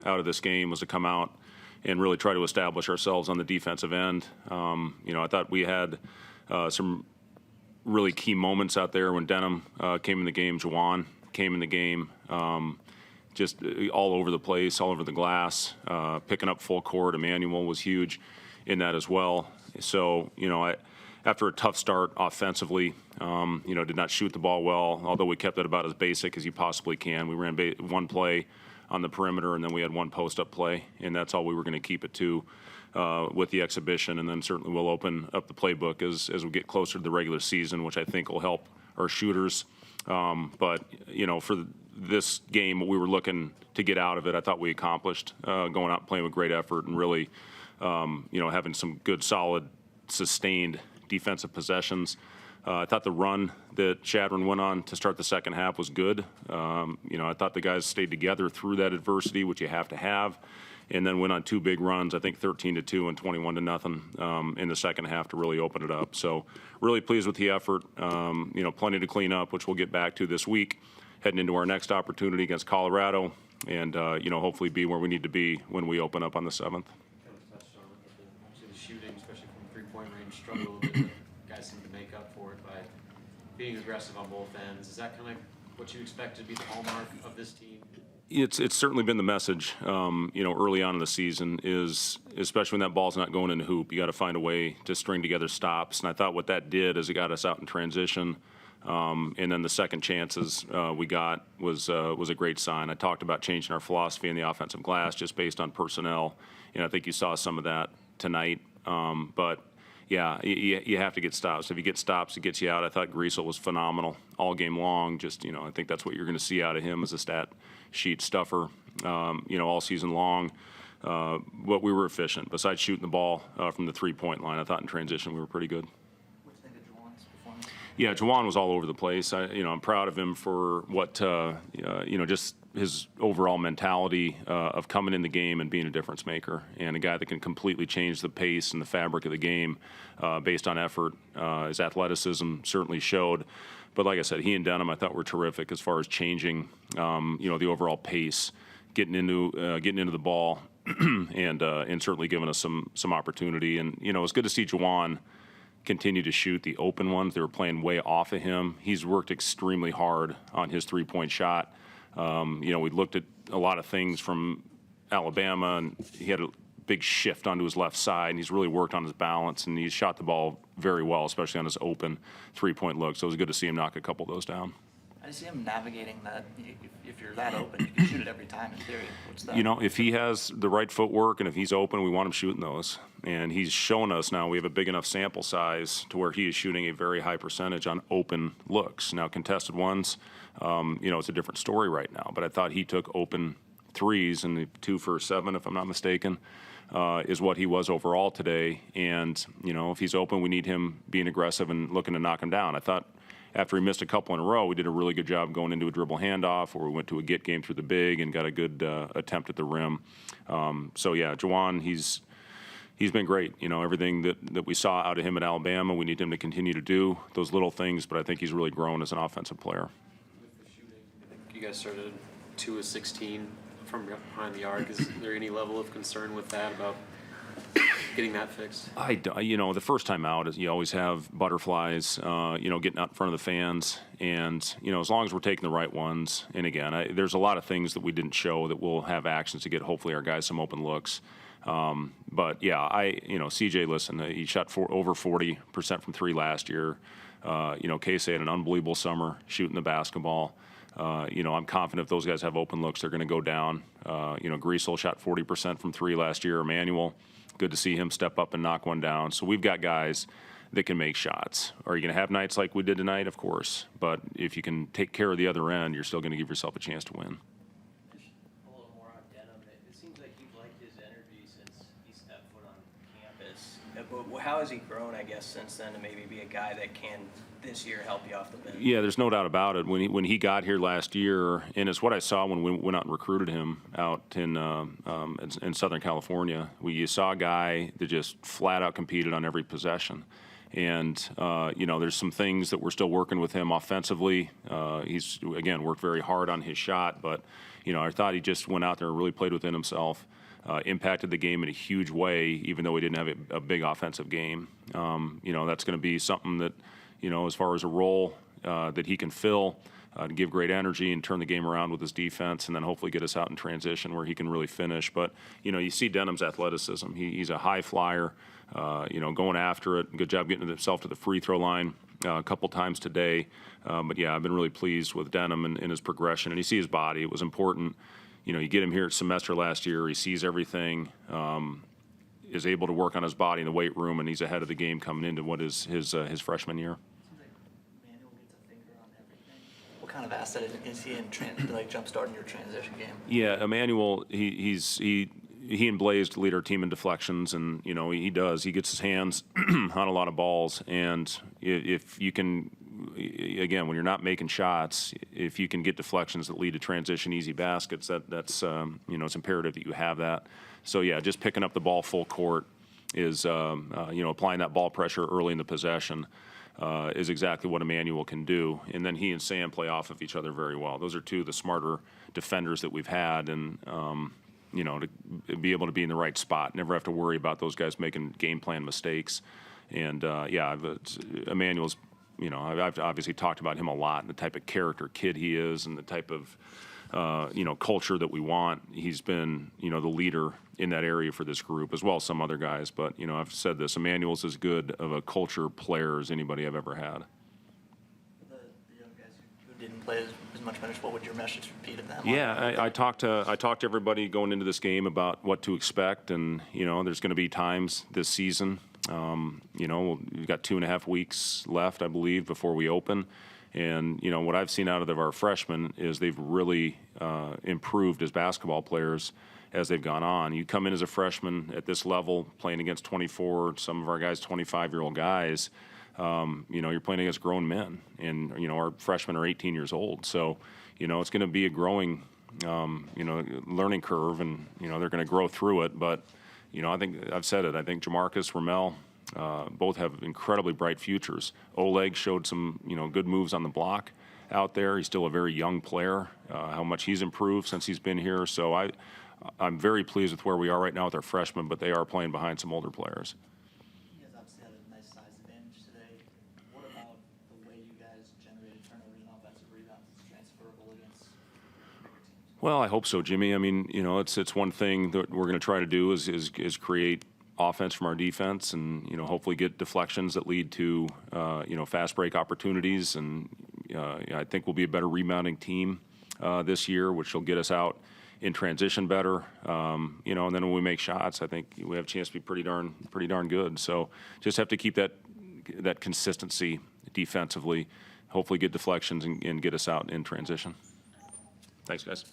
out of this game was to come out and really try to establish ourselves on the defensive end. I thought we had some really key moments out there when Denham came in the game, Jawan came in the game, just all over the place, all over the glass, picking up full court. Emmanuel was huge in that as well. So, after a tough start offensively, did not shoot the ball well, although we kept it about as basic as you possibly can. We ran one play on the perimeter, and then we had one post-up play, and that's all we were going to keep it to with the exhibition. And then certainly we'll open up the playbook as we get closer to the regular season, which I think will help our shooters. But for this game, what we were looking to get out of it, I thought we accomplished going out and playing with great effort and really, having some good, solid, sustained defensive possessions. I thought the run that Chadron went on to start the second half was good. I thought the guys stayed together through that adversity, which you have to have, and then went on two big runs, I think 13-2 and 21-0 in the second half to really open it up. So really pleased with the effort. Plenty to clean up, which we'll get back to this week, heading into our next opportunity against Colorado, and hopefully be where we need to be when we open up on the 7th. The shooting, especially from three-point range, struggled a little bit. Guys seem to make up for it by being aggressive on both ends. Is that kind of what you expect to be the hallmark of this team? It's certainly been the message, early on in the season, is especially when that ball's not going in the hoop, you got to find a way to string together stops. And I thought what that did is it got us out in transition. And then the second chances we got was a great sign. I talked about changing our philosophy in the offensive glass just based on personnel, and I think you saw some of that tonight. But yeah, you have to get stops. If you get stops, it gets you out. I thought Griesel was phenomenal all game long. Just, I think that's what you're going to see out of him as a stat sheet stuffer, all season long. But we were efficient. Besides shooting the ball from the three-point line, I thought in transition we were pretty good. What do you think of Jawan's performance? Yeah, Jawan was all over the place. I'm proud of him for what, just his overall mentality of coming in the game and being a difference maker, and a guy that can completely change the pace and the fabric of the game based on effort. His athleticism certainly showed. But like I said, he and Denham, I thought, were terrific as far as changing, the overall pace, getting into the ball, and certainly giving us some opportunity. And it's good to see Jawan continue to shoot the open ones. They were playing way off of him. He's worked extremely hard on his three-point shot. We looked at a lot of things from Alabama, and he had a big shift onto his left side, and he's really worked on his balance, and he's shot the ball very well, especially on his open three-point look. So it was good to see him knock a couple of those down. I see him navigating that. If you're that open, you can shoot it every time in theory. What's that? If he has the right footwork and if he's open, we want him shooting those. And he's shown us now we have a big enough sample size to where he is shooting a very high percentage on open looks. Now, contested ones, it's a different story right now. But I thought he took open threes, and the 2 for 7, if I'm not mistaken, is what he was overall today. And, if he's open, we need him being aggressive and looking to knock him down. I thought after he missed a couple in a row, we did a really good job going into a dribble handoff, or we went to a get game through the big and got a good attempt at the rim. Jawan, he's been great. Everything that we saw out of him at Alabama, we need him to continue to do those little things, but I think he's really grown as an offensive player. With the shooting, I think you guys started 2 of 16 from behind the arc. Is there any level of concern with that about getting that fixed? The first time out is you always have butterflies, getting out in front of the fans, and as long as we're taking the right ones. And again, there's a lot of things that we didn't show that we'll have actions to get hopefully our guys some open looks. CJ, listen, he shot over 40% from three last year. Casey had an unbelievable summer shooting the basketball. I'm confident if those guys have open looks, they're going to go down. Griesel shot 40% from three last year. Emmanuel, good to see him step up and knock one down. So we've got guys that can make shots. Are you going to have nights like we did tonight? Of course. But if you can take care of the other end, you're still going to give yourself a chance to win. Just a little more on Denham. It seems like you've liked his energy since he stepped foot on campus. But how has he grown, I guess, since then to maybe be a guy that can this year help you off the bench? Yeah, there's no doubt about it. When he got here last year, and it's what I saw when we went out and recruited him out in Southern California, you saw a guy that just flat out competed on every possession. And, there's some things that we're still working with him offensively. He's, again, worked very hard on his shot, but, I thought he just went out there and really played within himself, impacted the game in a huge way, even though he didn't have a big offensive game. That's going to be something that, as far as a role that he can fill, to give great energy and turn the game around with his defense, and then hopefully get us out in transition where he can really finish. But, you see Denham's athleticism. He's a high flyer, going after it. Good job getting himself to the free throw line a couple times today. But, yeah, I've been really pleased with Denham and his progression. And you see his body. It was important. You get him here at semester last year. He sees everything, is able to work on his body in the weight room, and he's ahead of the game coming into what is his freshman year. What kind of asset is he in jumpstarting your transition game? Yeah, Emmanuel, he and Blaze lead our team in deflections, and he does. He gets his hands on a lot of balls, and if you can, again, when you're not making shots, if you can get deflections that lead to transition easy baskets, that's it's imperative that you have that. So yeah, just picking up the ball full court is applying that ball pressure early in the possession. Is exactly what Emmanuel can do. And then he and Sam play off of each other very well. Those are two of the smarter defenders that we've had, and, to be able to be in the right spot, never have to worry about those guys making game plan mistakes. And, Emmanuel's, I've obviously talked about him a lot, and the type of character kid he is, and the type of, culture that we want. He's been, the leader in that area for this group, as well as some other guys. But, I've said this, Emmanuel's as good of a culture player as anybody I've ever had. The young guys who didn't play as much minutes, what would your message be to them? Yeah, I talked to everybody going into this game about what to expect, and, there's going to be times this season. We've got 2.5 weeks left, I believe, before we open. And, what I've seen out of our freshmen is they've really improved as basketball players as they've gone on. You come in as a freshman at this level, playing against 24, some of our guys, 25-year-old guys, you're playing against grown men. And, our freshmen are 18 years old. So, it's going to be a growing, learning curve, and, they're going to grow through it. But, I think I've said it. I think Jamarcus, Ramel, both have incredibly bright futures. Oleg showed some, good moves on the block out there. He's still a very young player, how much he's improved since he's been here. So I'm very pleased with where we are right now with our freshmen, but they are playing behind some older players. You guys obviously had a nice size advantage today. What about the way you guys generated turnovers and offensive rebounds is transferable against bigger teams? Well, I hope so, Jimmy. I mean, it's one thing that we're going to try to do is create offense from our defense, and hopefully get deflections that lead to fast break opportunities, and I think we'll be a better rebounding team this year, which will get us out in transition better. And then when we make shots, I think we have a chance to be pretty darn good. So just have to keep that consistency defensively, hopefully get deflections and get us out in transition. Thanks, guys.